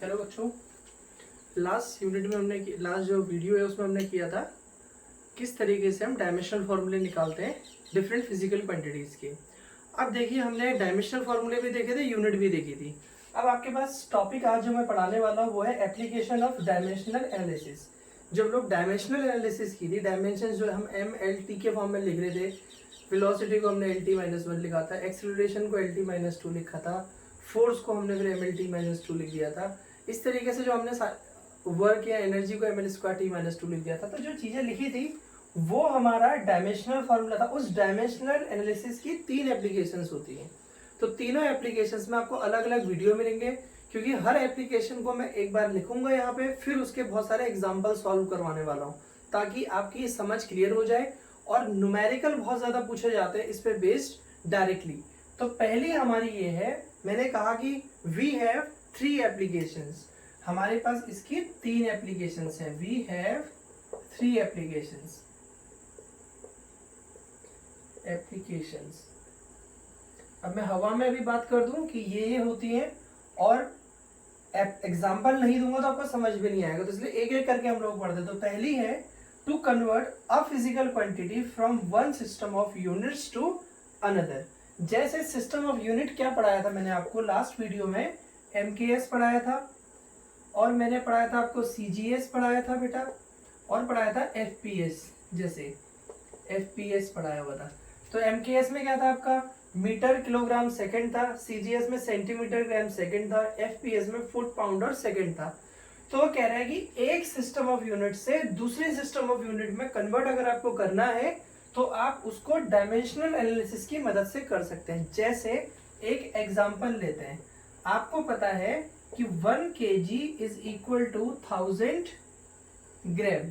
Hello बच्चों, last unit में last जो वीडियो है उसमें हमने किया था किस तरीके से हम डायमेंशनल फार्मूले निकालते हैं डिफरेंट फिजिकल क्वांटिटीज के। अब देखिए, हमने डायमेंशनल फार्मूले भी देखे थे, यूनिट भी देखी थी। अब आपके पास टॉपिक आज जो मैं पढ़ाने वाला हूँ वो है एप्लीकेशन ऑफ डायमेंशनल एनालिसिस। जब लोग डायमेंशनल एनालिसिस की थी, डायमेंशन जो हम एम एल टी के फॉर्म में लिख रहे थे, वेलोसिटी को हमने LT-1 लिखा था, एक्सीलरेशन को LT-2 लिखा था, फोर्स को हमने फिर ML-T-2 लिख दिया था। इस तरीके से जो हमने वर्क या एनर्जी को ML²T-2 लिख दिया था। तो जो चीजें लिखी थी वो हमारा डायमेंशनल फॉर्मूला था। उस डायमेंशनल एनालिसिस की 3 एप्लीकेशंस होती हैं। तो तीनों एप्लीकेशंस में आपको अलग अलग वीडियो मिलेंगे, क्योंकि हर एप्लीकेशन को मैं एक बार लिखूंगा यहाँ पे, फिर उसके बहुत सारे एग्जाम्पल सॉल्व करवाने वाला हूँ ताकि आपकी समझ क्लियर हो जाए। और न्यूमेरिकल बहुत ज्यादा पूछे जाते हैं इस पे बेस्ड डायरेक्टली। तो पहली हमारी ये है, मैंने कहा कि वी हैव 3 एप्लीकेशंस। हमारे पास इसकी 3 एप्लीकेशंस हैं। We have 3 applications. अब मैं हवा में भी बात कर दूं कि ये होती हैं, और एग्जाम्पल नहीं दूंगा तो आपको समझ भी नहीं आएगा, तो इसलिए एक एक करके हम लोग पढ़ते। तो पहली है to convert a physical quantity from one system of units to another. जैसे सिस्टम ऑफ यूनिट क्या पढ़ाया था मैंने आपको लास्ट वीडियो में, MKS पढ़ाया था, और मैंने पढ़ाया था आपको CGS पढ़ाया था बेटा, और पढ़ाया था FPS। जैसे FPS पढ़ाया हुआ था। तो MKS में क्या था आपका, मीटर किलोग्राम सेकंड था, CGS में सेंटीमीटर ग्राम सेकंड था, FPS में फुट पाउंड और सेकंड था। तो वो कह रहा है कि एक सिस्टम ऑफ यूनिट से दूसरे सिस्टम ऑफ यूनिट में कन्वर्ट अगर आपको करना है तो आप उसको डायमेंशनल एनालिसिस की मदद से कर सकते हैं। जैसे एक एग्जांपल लेते हैं। आपको पता है कि 1 kg is equal to 1000 gram.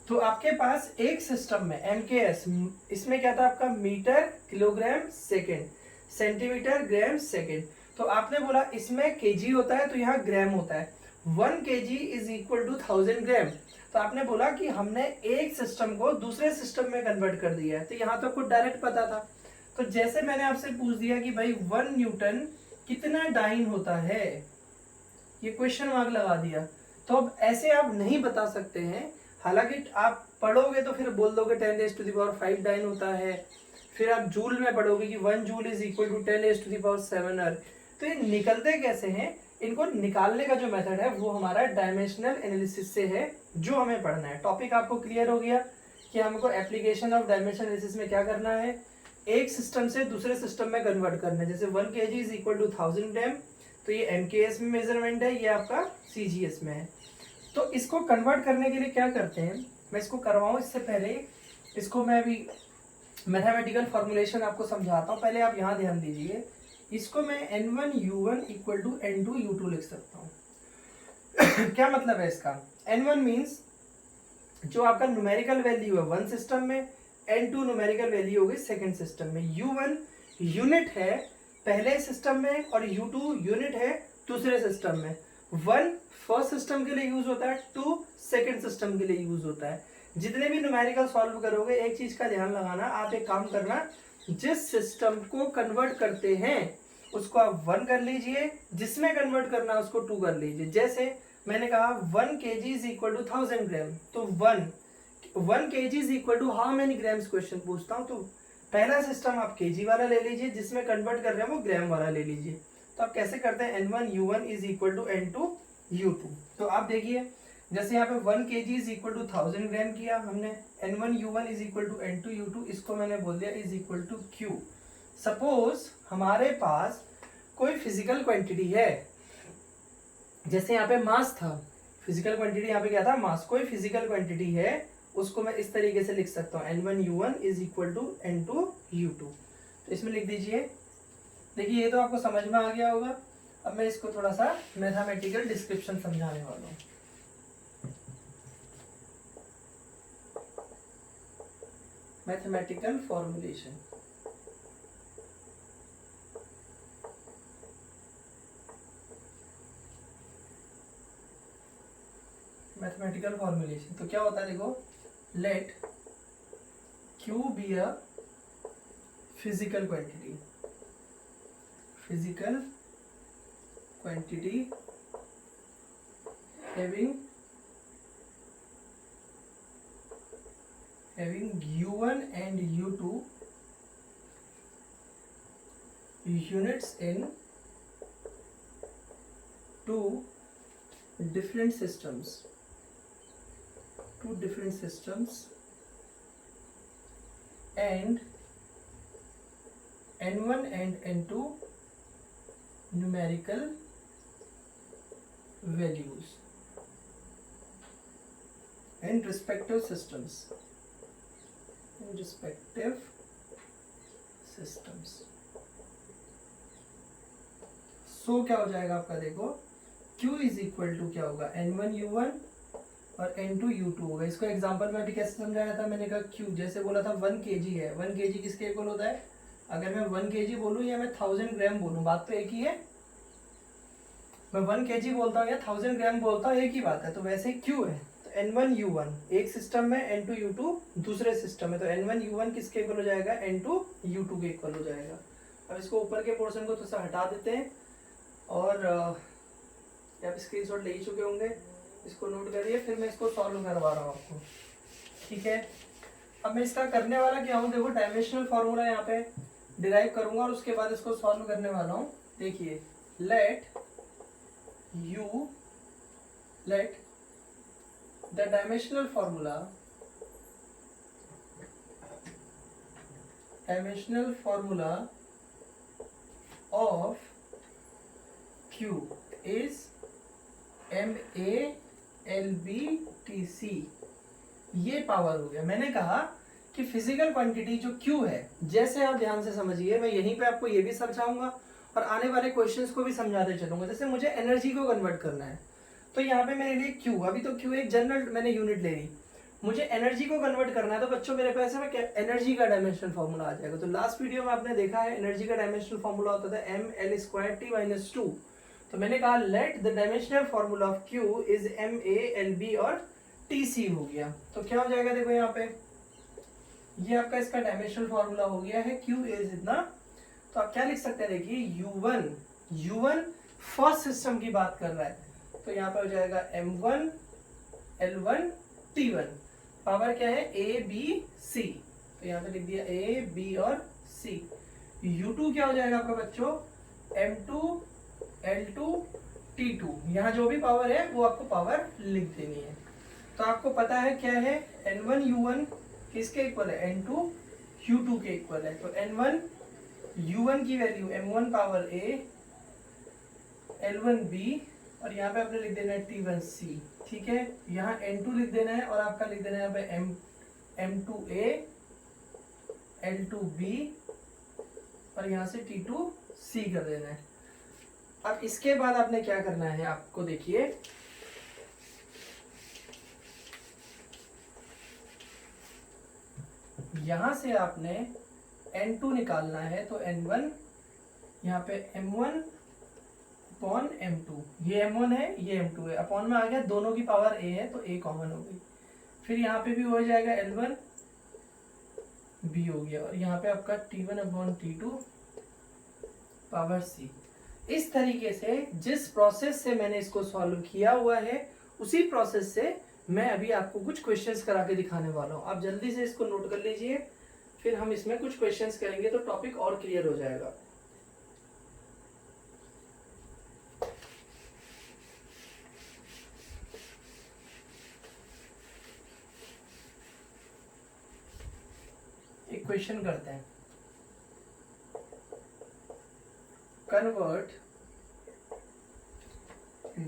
तो आपके पास एक सिस्टम में MKS, इसमें क्या था आपका, metre kilogram second, centimetre gram second. तो आपने बोला इसमें केजी होता है तो यहाँ ग्राम होता है। 1 kg is equal to 1000 gram. तो आपने बोला कि हमने एक सिस्टम को दूसरे सिस्टम में कन्वर्ट कर दिया है, तो यहाँ तो आपको डायरेक्ट पता था। तो जैसे मैंने आपसे पूछ दिया कि भाई 1 न्यूटन कितना डाइन होता है, ये क्वेश्चन मार्क लगा दिया। तो अब ऐसे आप नहीं बता सकते हैं। हालांकि आप पढ़ोगे तो फिर बोल दोगे 10⁵ डाइन होता है, फिर आप जूल में पढ़ोगे कि 1 जूल इज इक्वल टू 10⁷7 अर्थ। तो ये निकलते कैसे हैं, इनको निकालने का जो मेथड है वो हमारा डायमेंशनल एनालिसिस से है, जो हमें पढ़ना है। टॉपिक आपको क्लियर हो गया कि हमको एप्लीकेशन ऑफ डायमेंशनल एनालिसिस में क्या करना है, एक सिस्टम से दूसरे सिस्टम में कन्वर्ट करना है। जैसे 1 kg is equal to 1000 gram, तो ये MKS में मेजरमेंट है, ये आपका CGS में है। तो इसको कन्वर्ट करने के लिए क्या करते हैं, मैं इसको करवाऊं इससे पहले इसको मैं अभी मैथमेटिकल फॉर्मुलेशन आपको समझाता हूं। पहले आप यहां ध्यान दीजिए, इसको मैं N1U1 इक्वल टू N2U2 लिख सकता हूं। क्या मतलब है इसका, N1 मीन्स जो आपका न्यूमेरिकल वैल्यू है 1 सिस्टम में, N2 न्यूमेरिकल वैल्यू होगी सेकंड सिस्टम में, U1 यूनिट है पहले सिस्टम में और U2 यूनिट है दूसरे सिस्टम में। 1 फर्स्ट सिस्टम के लिए यूज होता है, 2 सेकंड सिस्टम के लिए यूज होता है। जितने भी न्यूमेरिकल सॉल्व करोगे एक चीज का ध्यान लगाना, आप एक काम करना, जिस सिस्टम को कन्वर्ट करते हैं उसको आप 1 कर लीजिए, जिसमें कन्वर्ट करना उसको 2 कर लीजिए। जैसे मैंने कहा 1 kg is equal to 1000 gram, तो 1 kg is equal to how many grams question पूछता हूं। तो पहला सिस्टम आप kg वाला ले लीजिए, जिसमें कन्वर्ट कर रहे हैं वो ग्राम वाला ले लीजिए। तो आप कैसे करते हैं, N1U1 is equal to N2U2। तो आप देखिए, जैसे यहाँ पे 1 kg इज इक्वल टू 1000 ग्राम किया हमने, N1U1 is equal to N2U2, इसको मैंने बोल दिया is equal to Q। Suppose हमारे पास कोई फिजिकल क्वांटिटी है, जैसे यहाँ पे मास था, फिजिकल क्वांटिटी यहाँ पे क्या था, मास। कोई फिजिकल क्वांटिटी है उसको मैं इस तरीके से लिख सकता हूँ, N1U1 is equal to N2U2। तो इसमें लिख दीजिए। देखिए ये तो आपको समझ में आ गया होगा। अब मैं इसको थोड़ा सा मैथमेटिकल डिस्क्रिप्शन समझाने वाला हूँ। मैथमेटिकल फॉर्मुलेशन, मैथमेटिकल फॉर्मुलेशन तो क्या होता है, देखो, let Q be a physical quantity having u1 and u2 units in two different systems and n1 and n2 numerical values in respective systems. सो क्या हो जाएगा आपका, देखो Q इज इक्वल टू क्या होगा, N1 U1 और N2 U2 होगा। इसको एग्जांपल में अभी कैसे समझाया था, मैंने कहा Q जैसे बोला था 1 kg है, 1 kg किसके इक्वल होता है, अगर मैं 1 kg बोलूँ या मैं 1000 ग्राम बोलूँ, बात तो एक ही है। मैं 1 kg बोलता हूँ या 1000 ग्राम बोलता हूँ, एक ही बात है। तो वैसे Q है तो N1 U1 एक सिस्टम में, N2 U2 दूसरे सिस्टम में, तो N1 U1 किसके इक्वल हो जाएगा, N2 U2 के इक्वल हो जाएगा। अब इसको ऊपर के पोर्शन को थोड़ा हटा देते हैं और आप स्क्रीनशॉट ले ही चुके होंगे, इसको नोट करिए, फिर मैं इसको सॉल्व करवा रहा हूँ आपको, ठीक है। अब मैं इसका करने वाला क्या हूँ, देखो डायमेंशनल फार्मूला यहाँ पे डिराइव करूंगा और उसके बाद इसको सॉल्व करने वाला हूँ। देखिए, let the dimensional formula of Q is MALBTC। ये पावर हो गया। मैंने कहा कि फिजिकल क्वांटिटी जो Q है, जैसे आप ध्यान से समझिए, मैं यहीं पे आपको ये भी समझाऊंगा और आने वाले क्वेश्चंस को भी समझाते चलूंगा। जैसे मुझे एनर्जी को कन्वर्ट करना है तो यहाँ पे मेरे लिए Q, अभी तो Q एक जनरल मैंने यूनिट ले ली, मुझे एनर्जी को कन्वर्ट करना है तो बच्चों मेरे पास में एनर्जी का डायमेंशनल फार्मूला आ जाएगा। तो लास्ट वीडियो में आपने देखा है एनर्जी का डायमेंशनल फार्मूला होता था mL²T-2। तो मैंने कहा let the dimensional formula of Q is MALB और TC हो गया। तो क्या हो जाएगा, देखो यहाँ पे ये आपका इसका डायमेंशनल फार्मूला हो गया है, Q इज इतना। तो आप क्या लिख सकते हैं, देखिए U1 फर्स्ट सिस्टम की बात कर रहा है, तो यहाँ पे हो जाएगा M1 L1 T1, पावर क्या है A B C, तो यहाँ पे लिख दिया A B और C। U2 क्या हो जाएगा आपका बच्चों, M2 L2 T2, यहाँ जो भी पावर है वो आपको पावर लिख देनी है। तो आपको पता है क्या है, N1 U1 किसके इक्वल है, N2 U2 के इक्वल है। तो N1 U1 की value M1 power A L1 B और यहाँ पे आपने लिख देना है T1 C, ठीक है। यहाँ N2 लिख देना है और आपका लिख देना है यहाँ पे M2 A L2 B और यहाँ से T2 C कर देना है। अब इसके बाद आपने क्या करना है, आपको देखिए यहां से आपने N2 निकालना है, तो N1 यहाँ पे M1 अपॉन M2, ये M1 है ये M2 है, अपॉन में आ गया, दोनों की पावर A है तो A कॉमन हो गई। फिर यहाँ पे भी हो जाएगा L1 B हो गया और यहाँ पे आपका T1 upon T2 power C। इस तरीके से जिस प्रोसेस से मैंने इसको सॉल्व किया हुआ है उसी प्रोसेस से मैं अभी आपको कुछ क्वेश्चंस करा के दिखाने वाला हूं। आप जल्दी से इसको नोट कर लीजिए, फिर हम इसमें कुछ क्वेश्चंस करेंगे तो टॉपिक और क्लियर हो जाएगा। एक क्वेश्चन करते हैं, कन्वर्ट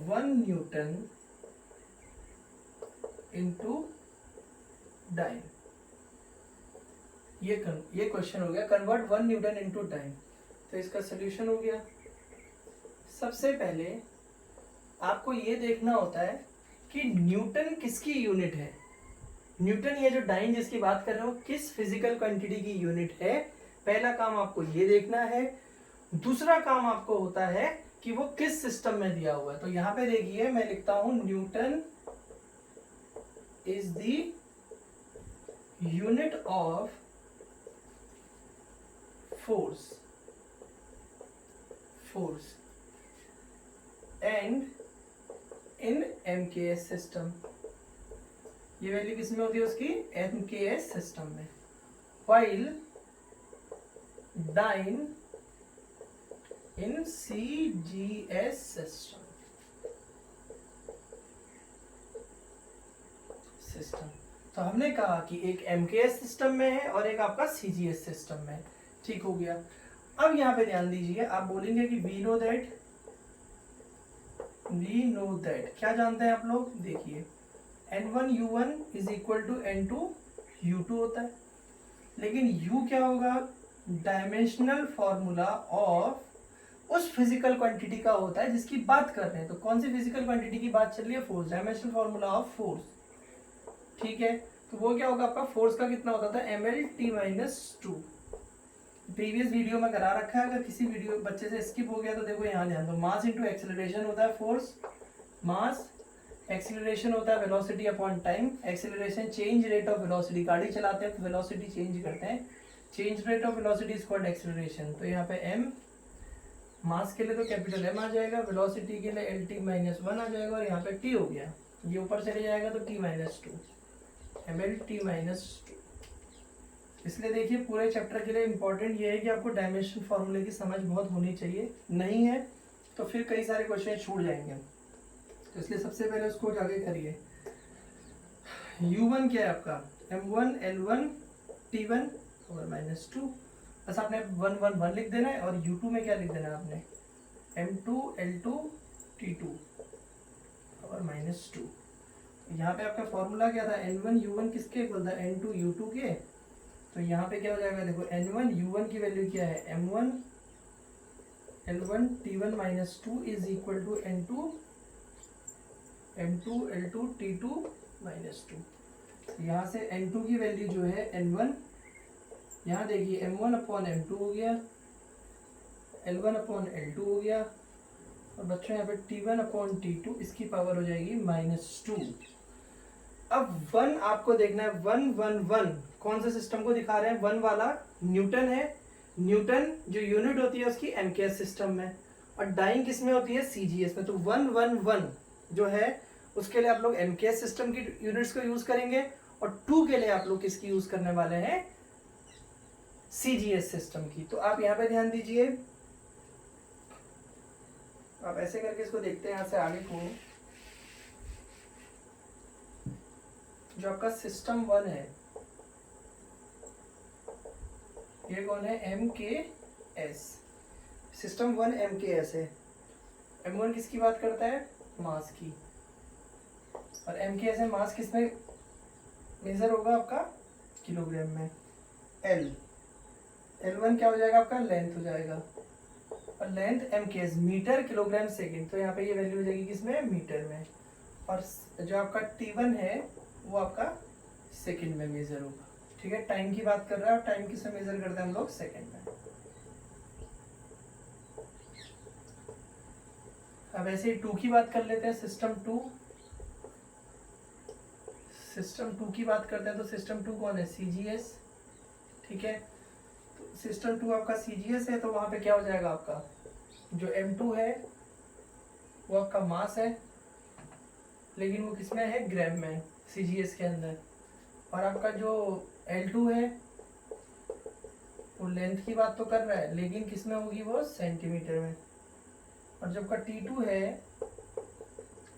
1 न्यूटन इनटू डाइन। ये क्वेश्चन हो गया, कन्वर्ट 1 न्यूटन इनटू डाइन। तो इसका सोल्यूशन हो गया। सबसे पहले आपको ये देखना होता है कि न्यूटन किसकी यूनिट है। न्यूटन, ये जो डाइन जिसकी बात कर रहे हो, किस फिजिकल क्वांटिटी की यूनिट है। पहला काम आपको ये देखना है। दूसरा काम आपको होता है कि वो किस सिस्टम में दिया हुआ है। तो यहां पे देखिए मैं लिखता हूं newton is the unit of force and in MKS system, ये वैल्यू किस में होती है उसकी, MKS सिस्टम में। While dyne in CGS system. तो हमने कहा कि एक MKS सिस्टम में है और एक आपका CGS सिस्टम में, ठीक हो गया। अब यहाँ पे ध्यान दीजिए, आप बोलेंगे कि वी नो दैट क्या जानते हैं आप लोग, देखिए N1U1 is equal to N2U2 होता है, लेकिन U क्या होगा, डायमेंशनल फॉर्मूला ऑफ उस फिजिकल क्वांटिटी का होता है जिसकी बात कर रहे हैं। तो कौन सी फिजिकल क्वांटिटी की बात चल रही है, force, dimensional formula of force, ठीक है। तो वो क्या होगा आपका, फोर्स का कितना होता था, mL/T-2। प्रीवियस वीडियो में करा रखा है, अगर किसी वीडियो बच्चे से स्किप हो गया तो देखो यहाँ ध्यान दो। मास इंटू एक्सेलरेशन होता है फोर्स, मास, एक्सेलरेशन होता है velocity upon time. Acceleration change rate of velocity, गाड़ी चलाते हैं तो वेलोसिटी चेंज करते हैं, change rate of velocity is called acceleration. तो यहाँ पे m मास के लिए तो कैपिटल M आ जाएगा, वेलोसिटी के लिए LT-1 आ जाएगा, और यहाँ पे t हो गया, ये ऊपर चले जाएगा तो T-2 mL/T-2। इसलिए देखिए पूरे चैप्टर के लिए इंपॉर्टेंट ये है कि आपको डायमेंशन फॉर्मूले की समझ बहुत होनी चाहिए, नहीं है तो फिर कई सारे क्वेश्चन छूट जाएंगे। तो इसलिए सबसे पहले उसको जाके करिए। U1 क्या है आपका, M1 L1 T1 और -2, बस आपने 1 1 1 लिख देना है। और U2 में क्या लिख देना है आपने, M2 L2 T2 और -2। यहाँ पे आपका फॉर्मूला क्या था, N1U1 किसके इक्वल था, N2U2 के। तो यहाँ पे क्या हो जाएगा, देखो N1U1 की वैल्यू क्या है, M1 L1 T1 -2 is equal to M2 L2 T2 -2। यहाँ से N2 की वैल्यू जो है N1, यहाँ देखिए M1/M2 हो गया, L1/L2 हो गया, और बच्चों यहाँ पे T1/T2 इसकी पावर हो जाएगी -2। अब 1 आपको देखना है, 1 1 1 कौन से सिस्टम को दिखा रहे हैं, 1 वाला न्यूटन है, न्यूटन जो यूनिट होती है उसकी MKS सिस्टम में, और डाइन किस में होती है, CGS में। तो 1 1 1 जो है उसके लिए आप लोग MKS सिस्टम की यूनिट्स को यूज करेंगे, और 2 के लिए आप लोग किसकी यूज करने वाले हैं, CGS सिस्टम की। तो आप यहाँ पे ध्यान दीजिए, आप ऐसे करके इसको देखते हैं यहाँ से आगे को, जो आपका सिस्टम 1 है ये कौन है, MKS, सिस्टम 1 MKS है। M1 किसकी बात करता है, मास की, और MKS है मास किस में मेजर होगा आपका, किलोग्राम में। L1 क्या हो जाएगा आपका, लेंथ हो जाएगा, और length MKS metre kilogram second. तो यहाँ पे ये वैल्यू हो जाएगी किसमें, मीटर में। और जो आपका T1 है वो आपका सेकंड में मेजर होगा, ठीक है। टाइम की बात कर रहा है, और टाइम किसमें मेजर करते हैं हम लोग, सेकंड में। अब ऐसे ही 2 की बात कर लेते हैं, सिस्टम 2 की बात करते हैं। तो सिस्टम 2 कौन है, CGS, ठीक है। तो सिस्टम 2 आपका CGS है, तो वहां पे क्या हो जाएगा आपका, जो M2 है वो आपका मास है, लेकिन वो किसमें है, ग्राम में, CGS के अंदर। और आपका जो L2 है वो लेंथ की बात तो कर रहा है, लेकिन किसमें होगी, वो सेंटीमीटर में। और जब का T2 है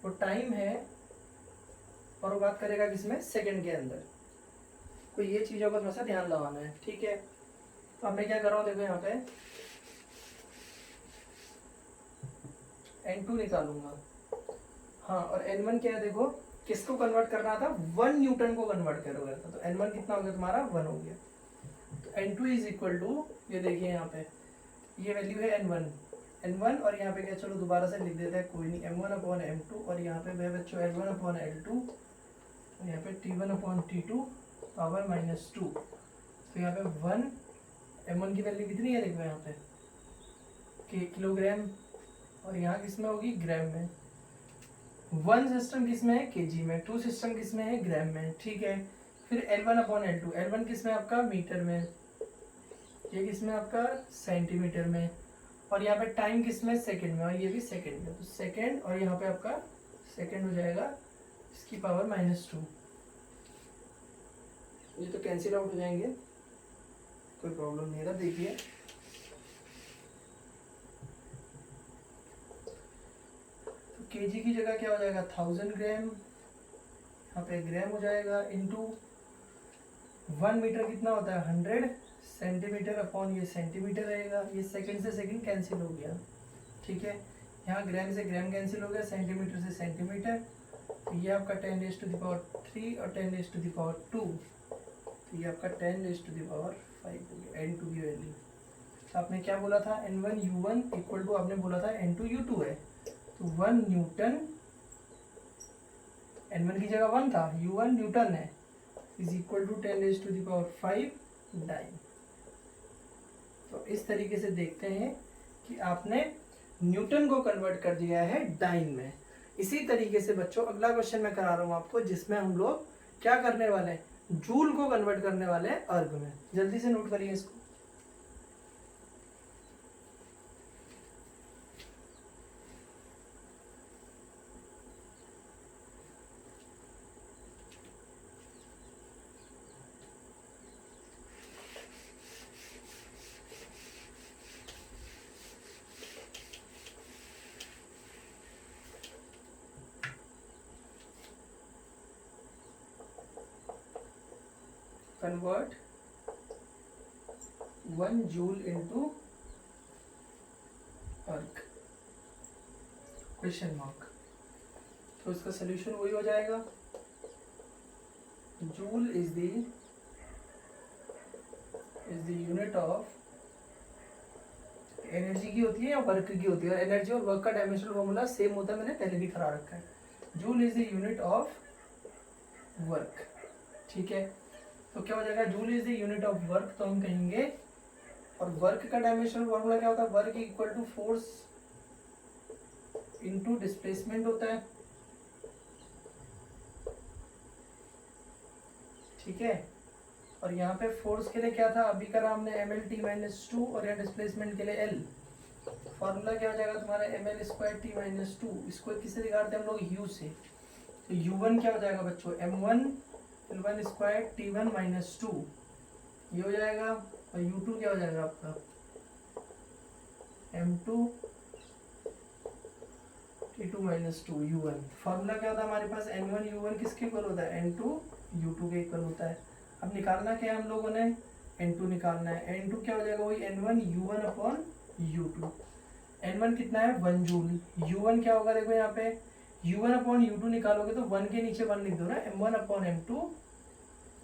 वो टाइम है, और वो बात करेगा किसमें, सेकंड के अंदर। तो ये चीजों को थोड़ा सा ध्यान लगाना है, ठीक है। तो अब मैं क्या कर रहा हूँ, देखो यहाँ पे N2 निकालूंगा, हाँ, और N1 क्या है, देखो किसको कन्वर्ट करना था, 1 न्यूटन को कन्वर्ट करोगे, तो N1 कितना हो गया तुम्हारा, 1 हो गया। तो N2 इज इक्वल टू, ये देखिए यहाँ पे ये वैल्यू है N1, और यहाँ पे क्या, चलो दोबारा से लिख देते हैं, कोई नहीं, M1/M2, और यहाँ पे बच्चों L1/L2, यहाँ पे T1/T2 पावर -2। तो यहाँ पे 1 M1 की वैल्यू कितनी है, देखो यहाँ पे किलोग्राम, और यहाँ किसमें होगी, ग्राम में। 1 सिस्टम किसमें है, केजी में, 2 सिस्टम किसमें है, ग्राम में, ठीक है। फिर L1/L2, L1 किसमें आपका, मीटर में, ये किसमें आपका, सेंटीमीटर में, और यहाँ पे टाइम किसमें, सेकंड में, और ये भी सेकंड में। तो सेकंड, और यहाँ पे आपका सेकेंड हो जाएगा इसकी पावर -2। ये तो कैंसिल आउट हो जाएंगे, कोई प्रॉब्लम नहीं है। देखिए तो केजी की जगह क्या हो जाएगा 1000 ग्राम, यहाँ पे ग्राम हो जाएगा, इंटू 1 मीटर कितना होता है 100 सेंटीमीटर अपॉन ये सेंटीमीटर रहेगा। ये सेकंड से सेकंड कैंसिल हो गया, ठीक है। यहाँ ग्राम से ग्राम कैंसिल हो गया, सेंटीमीटर से सेंटीमीटर। तो ये आपका 10⁻³ और 10⁻², तो ये आपका 10⁻5 हो गया N2 की वैल्यू। तो आपने क्या बोला था N1U1 इक्वल टू आपने बोला था N2U2 है, तो 1 न्यूटन, N1 की जगह 1 था, U1 न्यूटन है, इज इक्वल टू 10⁻5 डाइन। तो इस तरीके से देखते हैं कि आपने न्यूटन को कन्वर्ट कर दिया है डाइन में। इसी तरीके से बच्चों अगला क्वेश्चन मैं करा रहा हूँ आपको, जिसमें हम लोग क्या करने वाले हैं, जूल को कन्वर्ट करने वाले हैं अर्ग में। जल्दी से नोट करिए इसको। Convert 1 joule into अर्क, क्वेश्चन मार्क। तो इसका सोल्यूशन वही हो जाएगा, joule is the unit of energy की होती है या वर्क की होती है, और एनर्जी और वर्क का डायमेंशनल फॉर्मूला सेम होता है, मैंने पहले भी करा रखा है। Joule is the unit of work, ठीक है। तो क्या हो जाएगा, joule is the unit of work, तो हम कहेंगे, और वर्क का डायमेंशनल फॉर्मूला क्या होता है, work equal to force into displacement होता है, ठीक है। और यहाँ पे फोर्स के लिए क्या था, अभी करा हमने mL/t-2, और यहाँ डिस्प्लेसमेंट के लिए L। फॉर्मूला क्या हो जाएगा तुम्हारा mL²t-2, इसको किससे निकालते हैं हम लोग, U से। तो U1 क्या हो जाएगा बच्चों, m1 L1² t1 - 2, ये हो जाएगा। और U2 क्या हो जाएगा आपका m2 t2 - 2 U1। फॉर्मूला क्या होता है हमारे पास, N1 U1 किसके इक्वल होता है, N2 U2 के इक्वल होता है। अब निकालना क्या है हम लोगों ने, N2 निकालना है। N2 क्या हो जाएगा, वही N1 U1 upon U2। N1 कितना है 1 जूल, U1 क्या होगा देखो यहाँ पे, U1 अपॉन U2 निकालोगे तो 1 के नीचे 1 लिख दो ना, M1 अपॉन M2,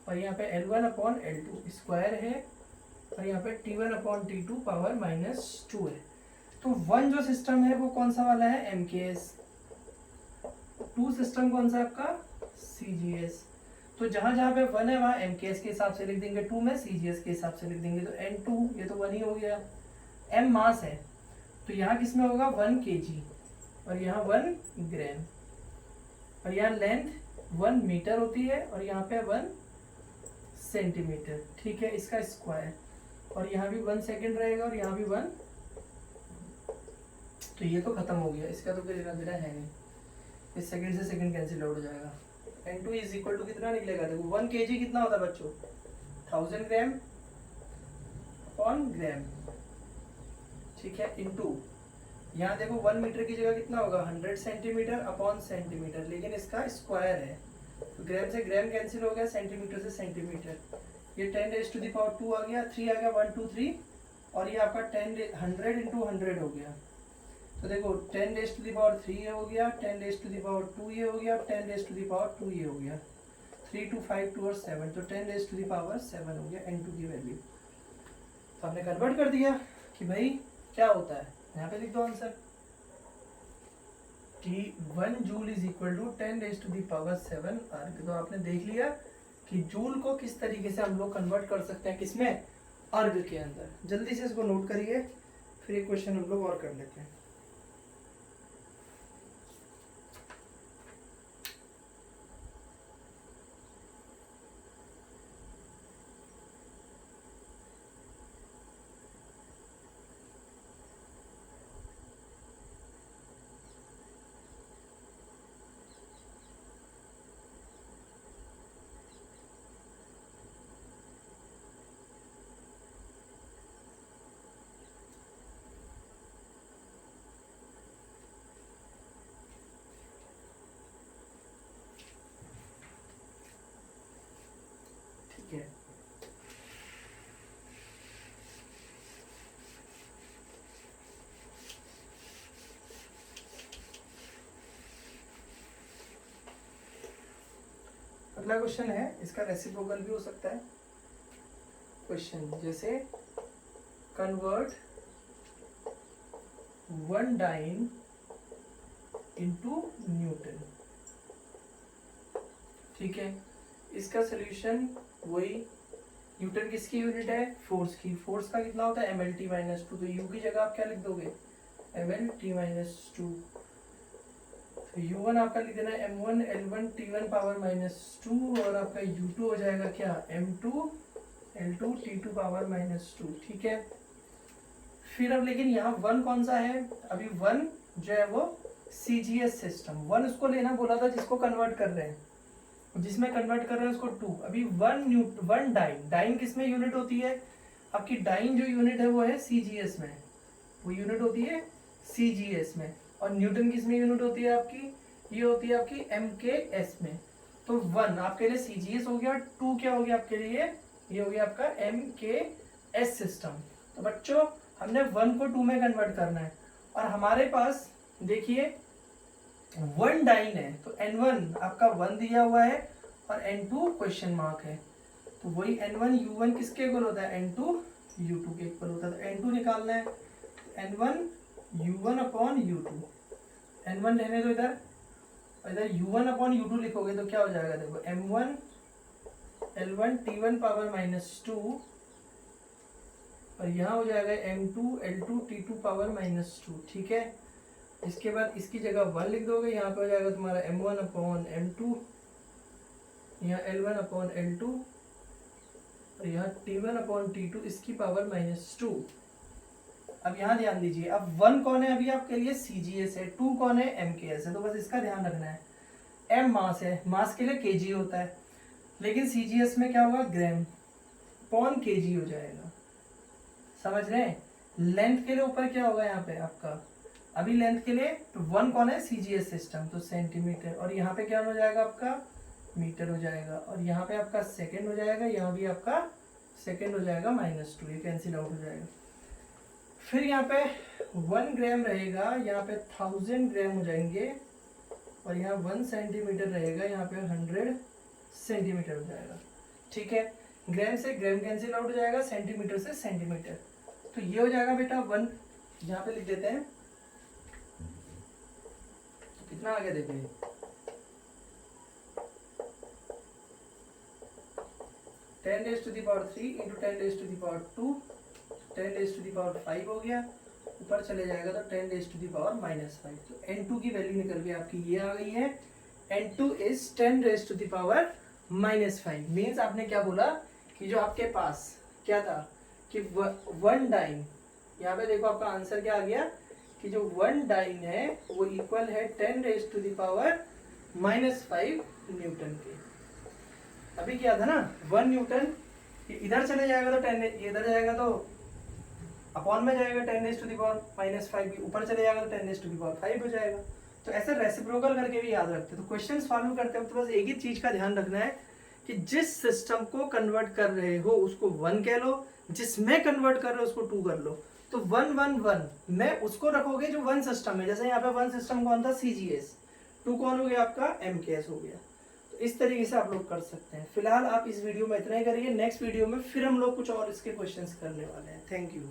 और यहाँ पे L1 अपॉन L2 स्क्वायर है, और यहाँ पे T1 अपॉन T2 पावर -2 है। तो 1 जो सिस्टम है वो कौन सा वाला है, MKS। 2 सिस्टम कौन सा है आपका, CGS। तो जहां जहां पे 1 है वहां MKS के हिसाब से लिख देंगे, 2 में CGS के हिसाब से लिख देंगे। तो N2 ये तो 1 ही हो गया। M मास है, तो यहाँ किस में होगा 1 kg, और यहाँ 1 ग्राम, और यहाँ लेंथ 1 मीटर होती है, और यहाँ पे 1 सेंटीमीटर, ठीक है, इसका स्क्वायर। और यहाँ भी 1 सेकेंड रहेगा, और यहाँ भी 1। तो ये तो खत्म हो गया, इसका तो कोई लेना देना है नहीं, इस सेकंड से सेकंड कैंसिल आउट हो जाएगा। N2 इज इक्वल टू कितना निकलेगा, देखो 1 kg कितना होता है बच्चों, 1000 ग्राम अपॉन ग्राम, ठीक है, इनटू यहाँ देखो 1 मीटर की जगह कितना होगा 100 सेंटीमीटर अपॉन सेंटीमीटर, लेकिन इसका स्क्वायर है, तो ग्राम से ग्राम कैंसिल हो गया, सेंटीमीटर से सेंटीमीटर। ये 10⁻2 आ गया, 3 आ गया, 1 2 3, और ये आपका 100 इंटू 100 हो गया। तो देखो 10⁻3 हो गया, 10⁻2 ये हो गया, 10⁻2 ये हो गया, 3 2 5 2 और 7, तो 10⁻7 हो गया N2 की वैल्यू। तो हमने कन्वर्ट कर दिया कि भाई क्या होता है, यहाँ पे लिख दो आंसर, कि 1 जूल इज इक्वल टू 10⁻7 अर्ग। तो आपने देख लिया कि जूल को किस तरीके से हम लोग कन्वर्ट कर सकते हैं, किसमें, अर्ग के अंदर। जल्दी से इसको नोट करिए, फिर एक क्वेश्चन हम लोग और कर लेते हैं। अगला क्वेश्चन है, इसका रेसिप्रोकल भी हो सकता है क्वेश्चन, जैसे कन्वर्ट 1 डाइन इनटू न्यूटन। ठीक है, इसका सोल्यूशन वही, न्यूटन किसकी यूनिट है, फोर्स की, फोर्स का कितना होता है mlt माइनस 2, तो u की जगह आप क्या लिख दोगे mlt माइनस 2, तो u1 आपका लिख देना m1 l1 t1 power minus 2, और आपका u2 हो जाएगा क्या m2 l2 t2 power minus 2। ठीक है, फिर अब लेकिन यहाँ 1 कौन सा है, अभी 1 जो है वो CGS सिस्टम, 1 उसको लेना बोला था जिसको कन्वर्ट कर रहे हैं, जिसमें कन्वर्ट कर रहे हैं उसको 2। अभी 1 डाइन, डाइन किस में यूनिट होती है आपकी, डाइन जो यूनिट है वो है CGS में, वो यूनिट होती है CGS में, और न्यूटन किस में यूनिट होती है आपकी, ये होती है आपकी MKS में। तो 1 आपके लिए CGS हो गया, 2 क्या हो गया आपके लिए, ये हो गया आपका MKS सिस्टम। तो बच्चों हमने 1 को 2 में कन्वर्ट करना है, और हमारे पास देखिए 1 डाइन है, तो N1 आपका 1 दिया हुआ है और N2 क्वेश्चन मार्क है, तो वही N1 U1 किसके इक्वल होता है, N2 U2 के इक्वल होता है, तो N2 निकालना है, N1 U1 upon U2, N1 रहने दो इधर, और इधर U1 अपॉन U2 लिखोगे तो क्या हो जाएगा, देखो M1 L1 T1 power minus 2, और यहाँ हो जाएगा M2 L2 T2 power minus 2। ठीक है, इसके बाद इसकी जगह 1 लिख दोगे, यहाँ पे हो जाएगा तुम्हारा M1 अपॉन M2, यहाँ L1 अपॉन L2, और यहाँ T1 अपॉन T2 इसकी पावर माइनस 2। अब यहाँ ध्यान दीजिए, अब 1 कौन है अभी आपके लिए CGS है, 2 कौन है MKS है, तो बस इसका ध्यान रखना है। M मास है, मास के लिए kg होता है, लेकिन CGS में क्या होगा, ग्राम अपॉन kg हो जाएगा, समझ रहे हैं। लेंथ के लिए ऊपर क्या होगा यहाँ पे आपका, अभी लेंथ के लिए तो 1 कौन है CGS सिस्टम, तो सेंटीमीटर, और यहाँ पे क्या हो जाएगा आपका मीटर हो जाएगा, और यहाँ पे आपका सेकंड हो जाएगा, यहाँ भी आपका सेकंड हो जाएगा माइनस 2, ये कैंसिल आउट हो जाएगा। फिर यहाँ पे 1 ग्राम रहेगा, यहाँ पे 1000 ग्राम हो जाएंगे, और यहाँ 1 सेंटीमीटर रहेगा, यहाँ पे 100 सेंटीमीटर हो जाएगा। ठीक है, ग्राम से ग्राम कैंसिल आउट हो जाएगा, सेंटीमीटर से सेंटीमीटर, तो ये हो जाएगा बेटा 1, यहाँ पे लिख देते हैं, तो कितना आ गया देखिए 10 raised to the power 3 into 10 raised to the power 2, 10 raised to the power 5 हो गया, ऊपर चले जाएगा तो 10 raised to the power minus 5, तो N2 की वैल्यू निकल के आपकी ये आ गई है, N2 is 10 raised to the power minus 5। Means आपने क्या बोला कि जो आपके पास क्या था कि 1 डाइन, यहाँ पे देखो आपका आंसर क्या आ गया कि जो 1 डाइन है वो इक्वल है 10 raised to the power minus 5 Newton के। अभी क्या था ना 1 न्यूटन, इधर चले जाएगा तो 10, इधर जाएगा तो अपॉन में जाएगा 10 raised to the power minus 5, ऊपर चले जाएगा तो 10 raised to the power 5 हो जाएगा। तो ऐसे रेसिप्रोकल करके भी याद रखते, तो क्वेश्चन सॉल्व करते वक्त बस एक ही चीज का ध्यान रखना है कि जिस सिस्टम को कन्वर्ट कर रहे हो उसको 1 कह लो, जिसमें कन्वर्ट कर रहे हो उसको 2 कर लो। तो 1 1 1 में उसको रखोगे जो 1 सिस्टम है, जैसे यहाँ पे 1 सिस्टम कौन था CGS, 2 कौन हो गया आपका MKS हो गया। तो इस तरीके से आप लोग कर सकते हैं। फिलहाल आप इस वीडियो में इतना ही करिए, नेक्स्ट वीडियो में फिर हम लोग कुछ और इसके क्वेश्चंस करने वाले हैं। Thank you.